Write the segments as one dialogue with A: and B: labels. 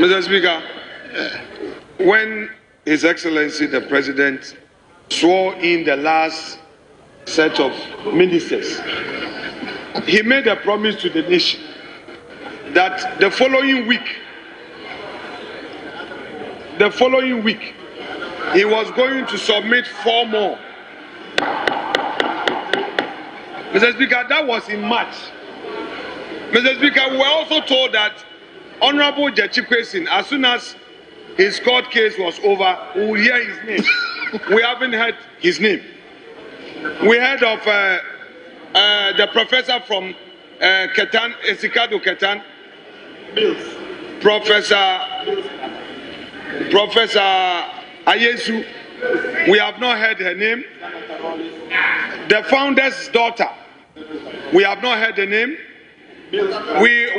A: Mr. Speaker, when His Excellency the President swore in the last set of ministers, he made a promise to the nation that the following week, he was going to submit 4 more. Mr. Speaker, that was in March. Mr. Speaker, we were also told that Honorable Jachikwesin, as soon as his court case was over, we will hear his name. We haven't heard his name. We heard of the professor from Ketan, Esikado Ketan, Professor Ayesu. We have not heard her name. The founder's daughter. We have not heard the name. We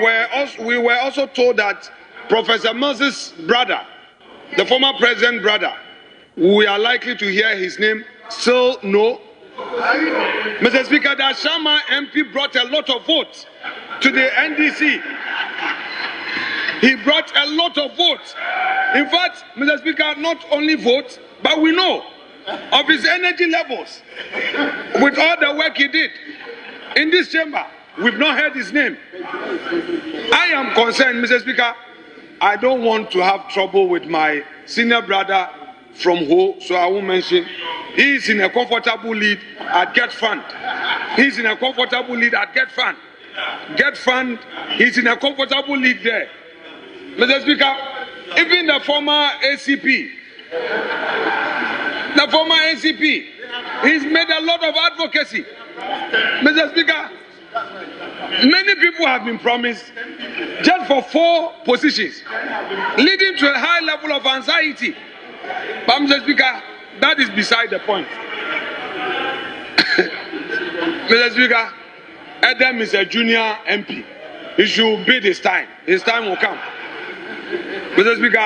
A: were also told that Professor Moses' brother, the former president brother, we are likely to hear his name. Still no. Mr. Speaker, the Shama MP brought a lot of votes to the NDC. He brought a lot of votes. In fact, Mr. Speaker, not only votes, but we know of his energy levels with all the work he did in this chamber. We've not heard his name. I am concerned, Mr. Speaker. I don't want to have trouble with my senior brother from Ho, so I won't mention. He is in a comfortable lead at Get Fund. He's in a comfortable lead at Get Fund. Get Fund, he's in a comfortable lead there. Mr. Speaker, even the former ACP, he's made a lot of advocacy. Mr. Speaker, many people have been promised just for 4 positions, leading to a high level of anxiety. But Mr. Speaker, that is beside the point. Mr. Speaker, Adam is a junior MP. He should bid his time. His time will come. Mr. Speaker,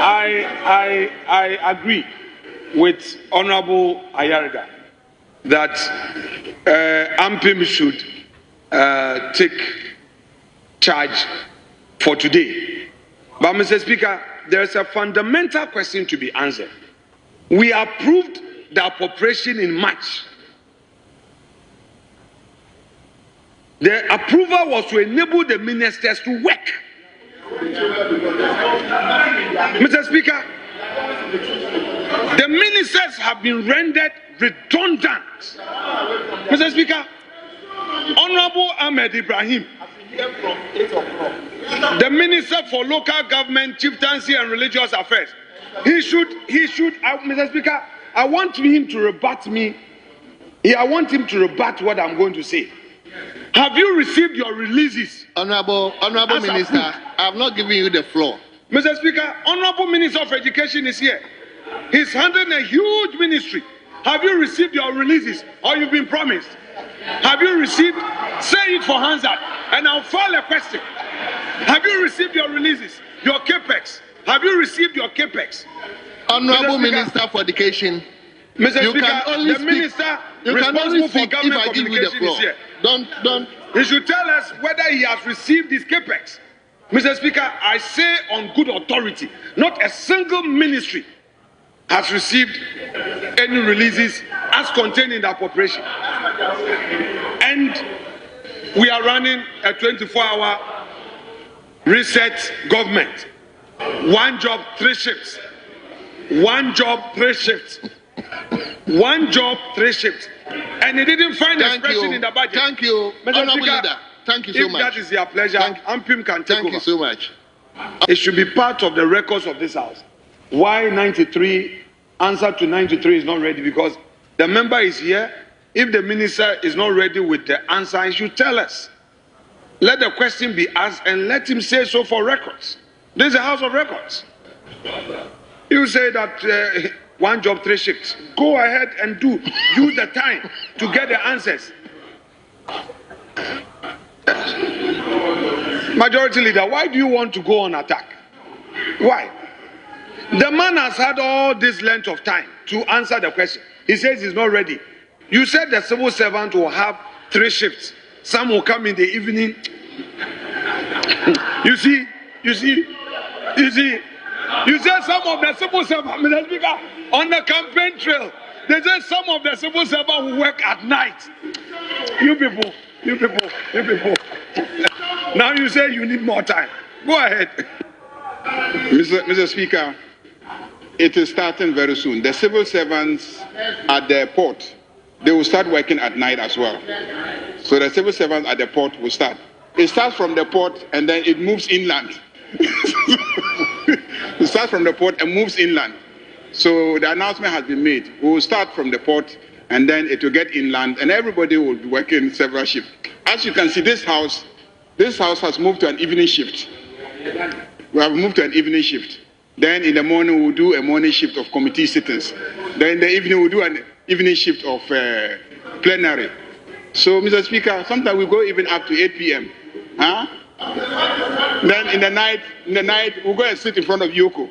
A: I agree with Honorable Ayeka that AMPIM should take charge for today. But Mr. Speaker, there is a fundamental question to be answered. We approved the appropriation in March. The approval was to enable the ministers to work. Mr. Speaker, the ministers have been rendered redundant. Mr. Speaker, Honorable Ahmed Ibrahim, the Minister for Local Government, Chieftaincy and Religious Affairs, he should, Mr. Speaker, I want him to rebut me. I want him to rebut what I'm going to say. Have you received your releases?
B: Honorable Minister, I have not given you the floor.
A: Mr. Speaker, Honorable Minister of Education is here. He's handling a huge ministry. Have you received your releases or you've been promised? Have you received? Say it for Hansard and I'll file a question. Have you received your releases? Your capex? Have you received your capex?
B: Honorable Minister for Education,
A: Mr. Speaker, the minister responsible for government communication is here.
B: Don't.
A: He should tell us whether he has received his capex. Mr. Speaker, I say on good authority, not a single ministry has received any releases as contained in the appropriation. And we are running a 24-hour reset government. 1 job, 3 shifts. 1 job, 3 shifts. 1 job, 3 shifts. And he didn't find expression in the budget.
B: Thank you, Honorable Leader. Thank you so much.
A: If that is your pleasure, AMPIM can take over.
B: Thank you so much.
A: It should be part of the records of this house. Why 93? Answer to 93 is not ready because the member is here. If the minister is not ready with the answer, he should tell us. Let the question be asked and let him say so for records. This is a house of records. You say that 1 job, 3 shifts. Go ahead and use the time to get the answers. Majority Leader, why do you want to go on attack? Why? The man has had all this length of time to answer the question. He says he's not ready. You said the civil servant will have 3 shifts. Some will come in the evening. You see, You see, you say some of the civil servants, Mr. Speaker, on the campaign trail, they say some of the civil servants who work at night. You people. Now you say you need more time. Go ahead.
C: Mr. Speaker, it is starting very soon. The civil servants at the port, they will start working at night as well. So the civil servants at the port will start. It starts from the port and then it moves inland. It starts from the port and moves inland. So the announcement has been made. We will start from the port and then it will get inland and everybody will be working several shifts. As you can see, this house has moved to an evening shift. We have moved to an evening shift. Then in the morning we'll do a morning shift of committee sittings. Then in the evening we'll do an evening shift of plenary. So, Mr. Speaker, sometimes we go even up to 8 p.m. Huh? Then in the night we'll go and sit in front of Yoko.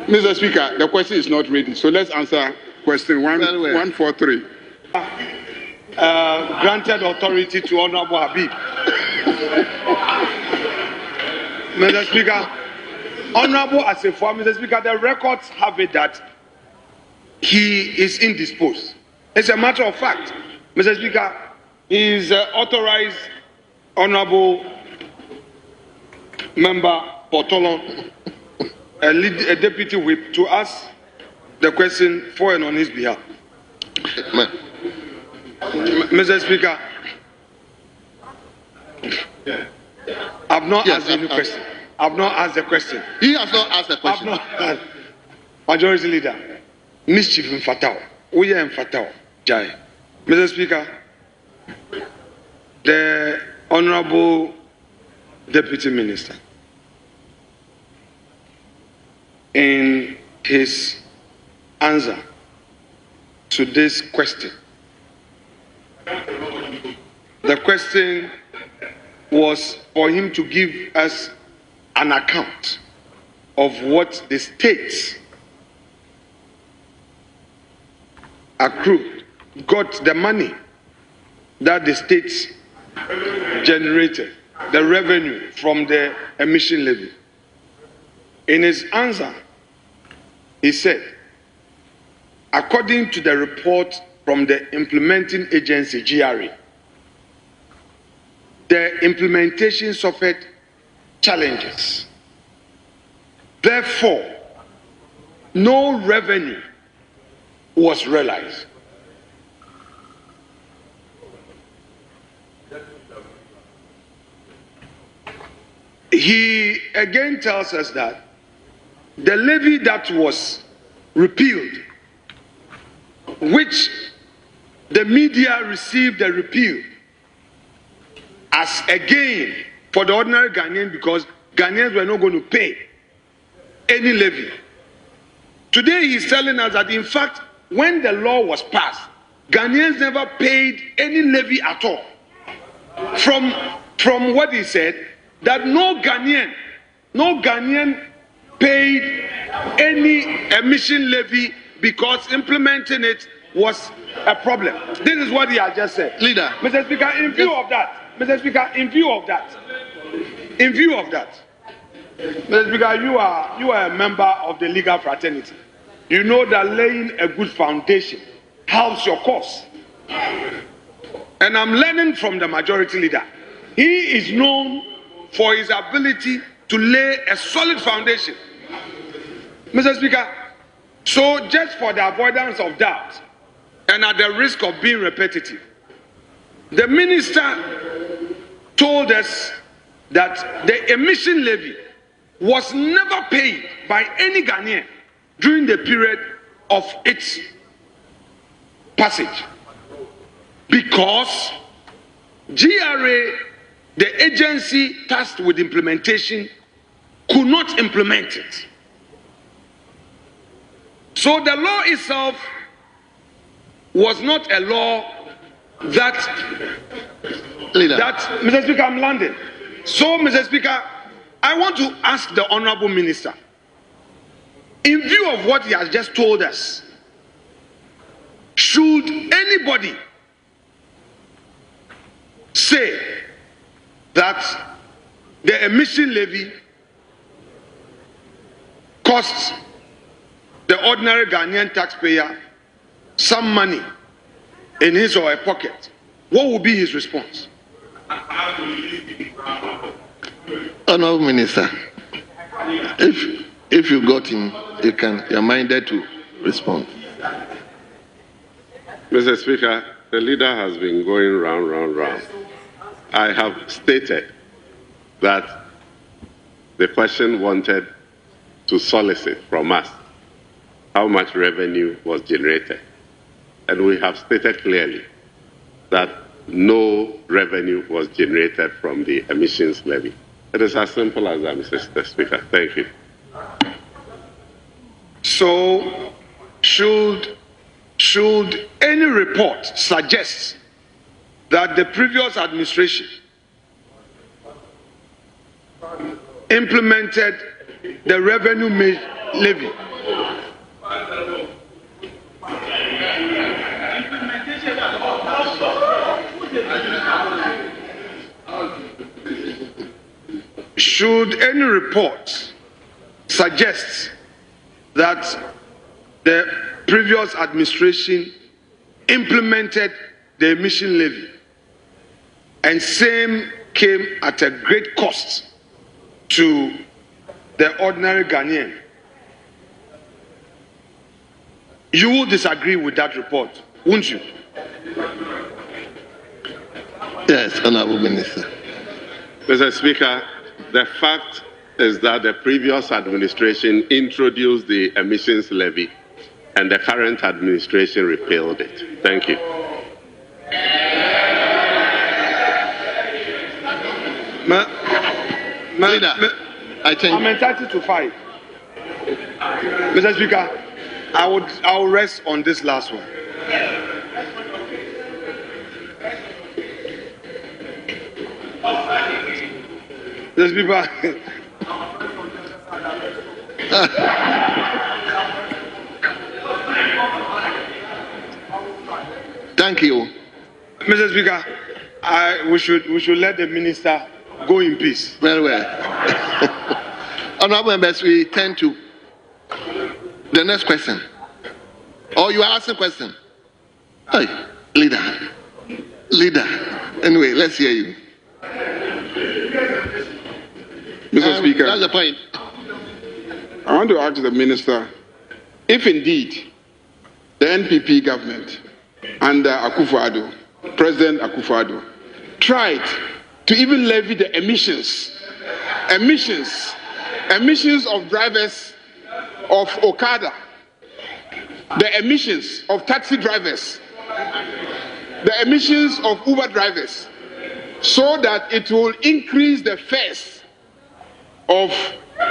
C: Mr. Speaker, the question is not ready, so let's answer question 143.
A: Granted authority to Honorable Habib. Mr. Speaker, Honorable Asefo, Mr. Speaker, the records have it that he is indisposed. It's a matter of fact. Mr. Speaker, he is authorized Honorable Member Portolo, a deputy whip, to ask the question for and on his behalf. Mr. Speaker, I've not asked any question. I've not asked the question.
B: He has not asked the question.
A: I've not asked. Majority Leader, mischief in Fatao. We are in Fatao. Jai. Mr. Speaker, the Honorable Deputy Minister, in his answer to this question, the question was for him to give us an account of what the states accrued, got the money that the states generated, the revenue from the emission levy. In his answer, he said, according to the report from the implementing agency, GRA, the implementation suffered challenges. Therefore, no revenue was realized. He again tells us that the levy that was repealed, which the media received the repeal as a gain for the ordinary Ghanaian because Ghanaians were not going to pay any levy. Today he's telling us that in fact, when the law was passed, Ghanaians never paid any levy at all. From what he said, that no Ghanaian paid any emission levy because implementing it was a problem. This is what he has just said.
B: Leader.
A: Mr. Speaker, in view of that, Mr. Speaker, Mr. Speaker, you are a member of the legal fraternity. You know that laying a good foundation helps your cause. And I'm learning from the majority leader. He is known for his ability to lay a solid foundation. Mr. Speaker, so just for the avoidance of doubt and at the risk of being repetitive, the minister told us that the emission levy was never paid by any Ghanaian during the period of its passage because GRA, the agency tasked with implementation, could not implement it. So the law itself was not a law that Mr. Speaker, I'm landing. So, Mr. Speaker, I want to ask the Honorable Minister, in view of what he has just told us, should anybody say that the emission levy costs the ordinary Ghanaian taxpayer some money in his or her pocket, what will be his response?
B: Honorable Minister, if you got him, you're minded to respond.
D: Mr. Speaker, the leader has been going round. I have stated that the question wanted to solicit from us how much revenue was generated. And we have stated clearly that no revenue was generated from the emissions levy. It is as simple as that, Mr. Speaker. Thank you.
A: So, should any report suggest that the previous administration implemented the revenue levy, should any report suggest that the previous administration implemented the emission levy and same came at a great cost to the ordinary Ghanaian, you will disagree with that report, won't you?
B: Yes, Honorable Minister.
D: Mr. Speaker, the fact is that the previous administration introduced the emissions levy and the current administration repealed it. Thank you.
B: Leader, I think
A: I'm entitled to 5. Mr. Speaker, I will rest on this last one. Mr. Speaker,
B: thank you.
A: Mr. Speaker, we should let the minister go in peace.
B: Very well. Honorable members, we turn to the next question. Oh, you are asking a question? Hey, leader. Anyway, let's hear you.
C: Mr. Speaker,
B: That's the point.
C: I want to ask the minister if indeed the NPP government under Akufo-Addo, President Akufo-Addo, tried to even levy the emissions of drivers of Okada, the emissions of taxi drivers, the emissions of Uber drivers, so that it will increase the fares of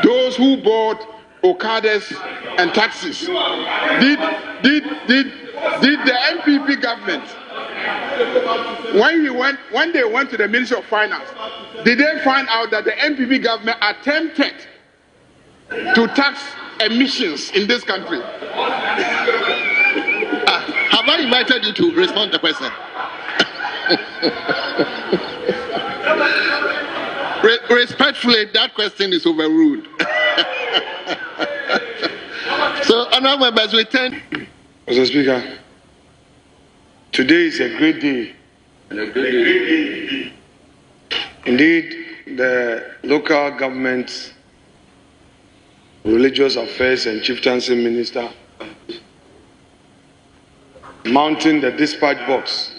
C: those who bought Okadas and taxis. Did the NPP government, when they went to the Ministry of Finance, did they find out that the NPP government attempted to tax emissions in this country?
B: Have I invited you to respond to the question? Respectfully, that question is overruled. So, honorable members, we turn.
A: Mr. Speaker, today is a great day. Indeed, the local government, religious affairs and chieftaincy minister, mounting the dispatch box,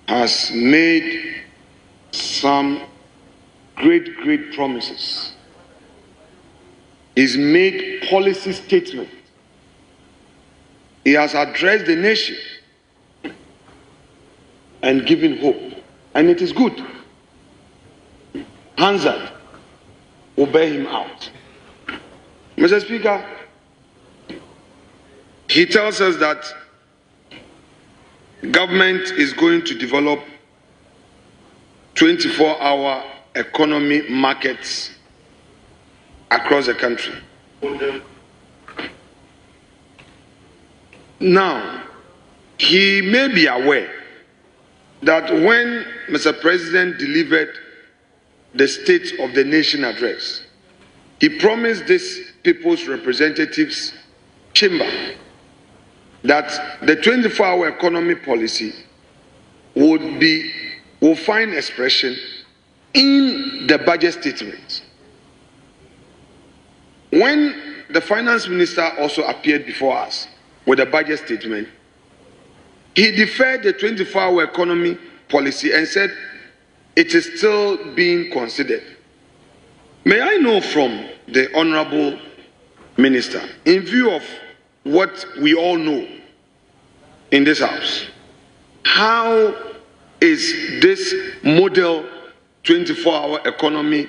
A: has made some great promises. He's made policy statements. He has addressed the nation and given hope. And it is good. Hansard will bear him out. Mr. Speaker, he tells us that government is going to develop 24-hour economy markets across the country. Now, he may be aware that when Mr. President delivered the State of the Nation address, he promised this People's Representatives Chamber that the 24-hour economy policy will find expression in the budget statement. When the finance minister also appeared before us with a budget statement, he deferred the 24-hour economy policy and said it is still being considered. May I know from the Honorable Minister, in view of what we all know in this House, how is this model 24-hour economy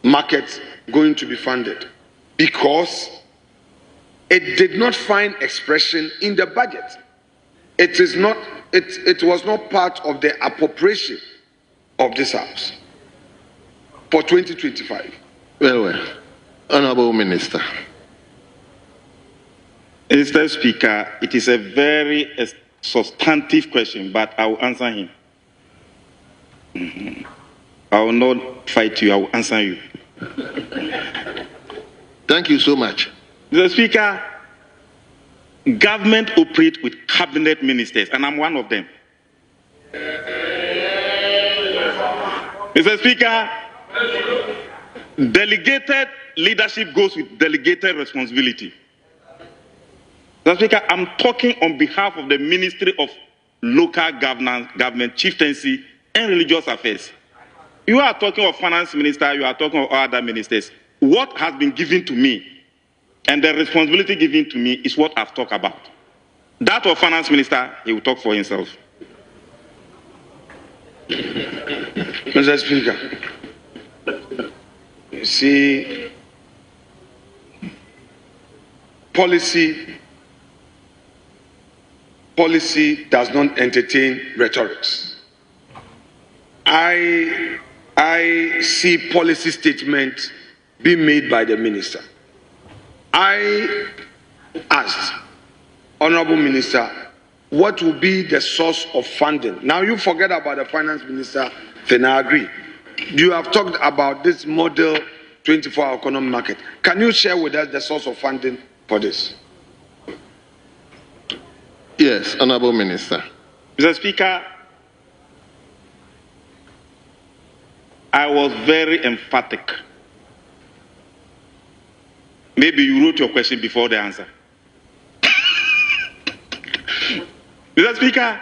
A: market going to be funded? Because it did not find expression in the budget. It was not part of the appropriation of this House for 2025.
B: Well, Honorable Minister.
E: Mr. Speaker, it is a very substantive question, but I will answer him. I will not fight you, I will answer you.
B: Thank you so much.
E: Mr. Speaker, government operates with cabinet ministers, and I'm one of them. Mr. Speaker, delegated leadership goes with delegated responsibility. Mr. Speaker, I'm talking on behalf of the Ministry of Local Government, Chieftaincy, and Religious Affairs. You are talking of Finance Minister, you are talking of other ministers. What has been given to me and the responsibility given to me is what I've talked about. That of Finance Minister, he will talk for himself.
A: Mr. Speaker, you see, policy does not entertain rhetorics. I see policy statements being made by the minister. I asked, Honorable Minister, what will be the source of funding? Now you forget about the finance minister, then I agree. You have talked about this model 24-hour economic market. Can you share with us the source of funding for this?
B: Yes, Honorable Minister.
E: Mr. Speaker, I was very emphatic. Maybe you wrote your question before the answer. Mr. Speaker,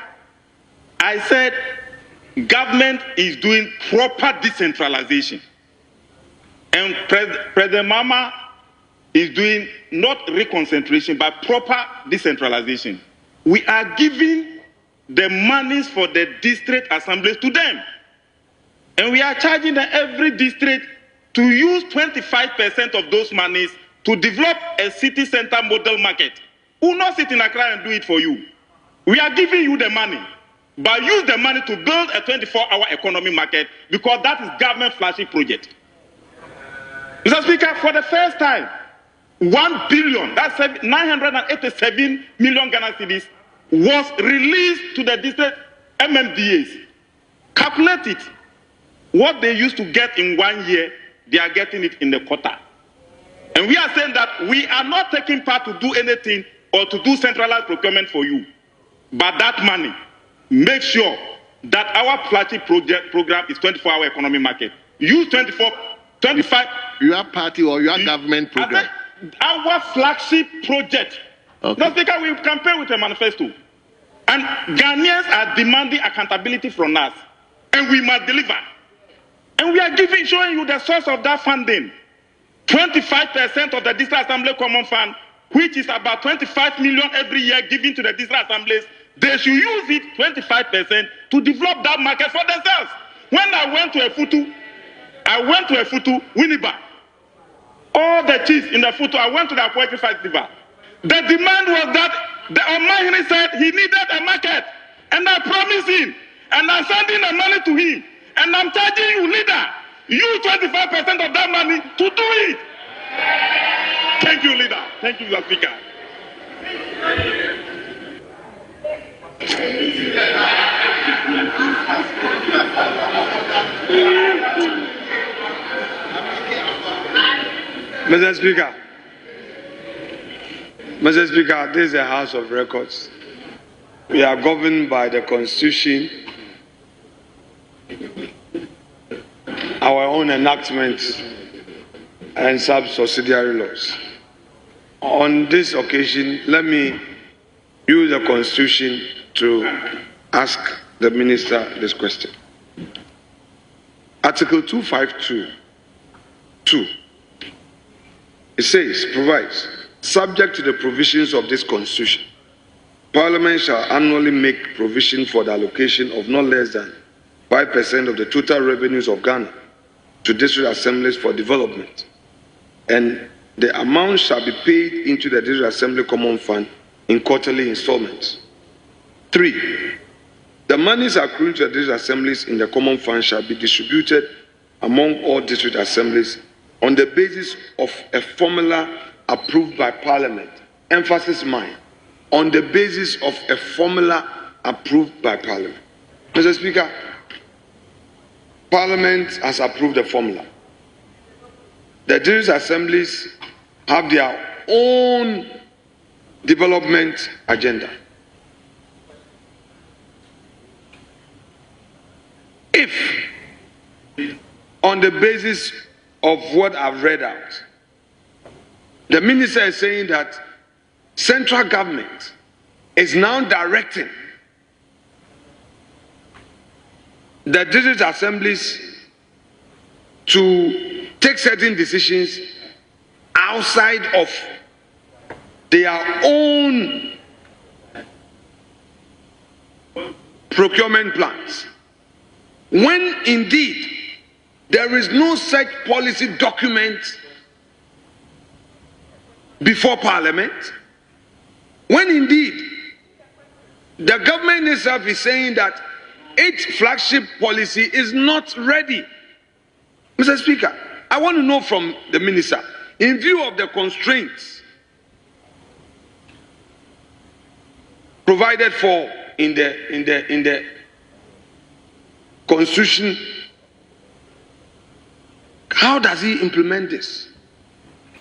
E: I said government is doing proper decentralization. And President Mahama is doing not reconcentration, but proper decentralization. We are giving the monies for the district assemblies to them. And we are charging them every district to use 25% of those monies to develop a city center model market. We will not sit in Accra and do it for you. We are giving you the money, but use the money to build a 24-hour economy market because that is government flagship project. Mr. Speaker, for the first time, 1 billion, that's 987 million Ghana cedis, was released to the district MMDAs. Calculate it. What they used to get in 1 year, they are getting it in the quarter. And we are saying that we are not taking part to do anything or to do centralized procurement for you. But that money, make sure that our flagship program is 24-hour economy market. Use 25.
B: Your party or your government program?
E: Our flagship project.
B: Okay.
E: No, Speaker, we campaign with a manifesto. And Ghanaians are demanding accountability from us. And we must deliver. And we are showing you the source of that funding. 25% of the District Assembly Common Fund, which is about 25 million every year given to the district assemblies, they should use it, 25%, to develop that market for themselves. When I went to a Futu, Winneba. All the chiefs in the Futu, I went to the poetry festival. The demand was that the Omahini said he needed a market. And I promised him. And I'm sending the money to him. And I'm charging you, leader. Use 25% of that money to do it. Thank you, leader. Thank you, Mr. Speaker.
A: Mr. Speaker, this is a House of Records. We are governed by the Constitution, our own enactments, and subsidiary laws. On this occasion, let me use the Constitution to ask the Minister this question. Article 252(2). It says, provides, subject to the provisions of this Constitution, Parliament shall annually make provision for the allocation of not less than 5% of the total revenues of Ghana to district assemblies for development, and the amount shall be paid into the district assembly common fund in quarterly installments. 3. The monies accruing to the district assemblies in the common fund shall be distributed among all district assemblies on the basis of a formula approved by Parliament. Emphasis mine, on the basis of a formula approved by Parliament. Mr. Speaker, Parliament has approved the formula. The district assemblies have their own development agenda. If, on the basis of what I've read out, the minister is saying that central government is now directing the district assemblies to take certain decisions outside of their own procurement plans, when indeed there is no such policy document before Parliament, when indeed the government itself is saying that its flagship policy is not ready. Mr. Speaker, I want to know from the minister, in view of the constraints provided for in the Constitution, how does he implement this?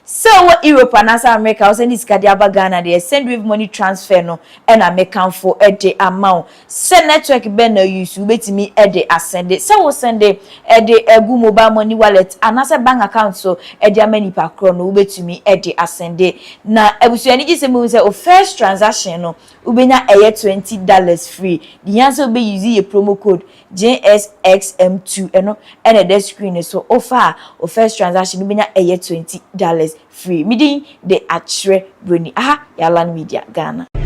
F: So Europe and America was in this Kadiaba Ghana, they send with money transfer no and American for a day amount. Send network ben no use wait me a day ascend it. So send a day a good mobile money wallet and as a bank account so a day many per chrono wait to me a day ascend it. Now I was any just a first transaction no ubena a $20 free. The answer be using a promo code JSXM2 and a desk screen so offer or first transaction ubena a $20 free. Meeting the Atre Bruni. Aha, Yalan Media Ghana.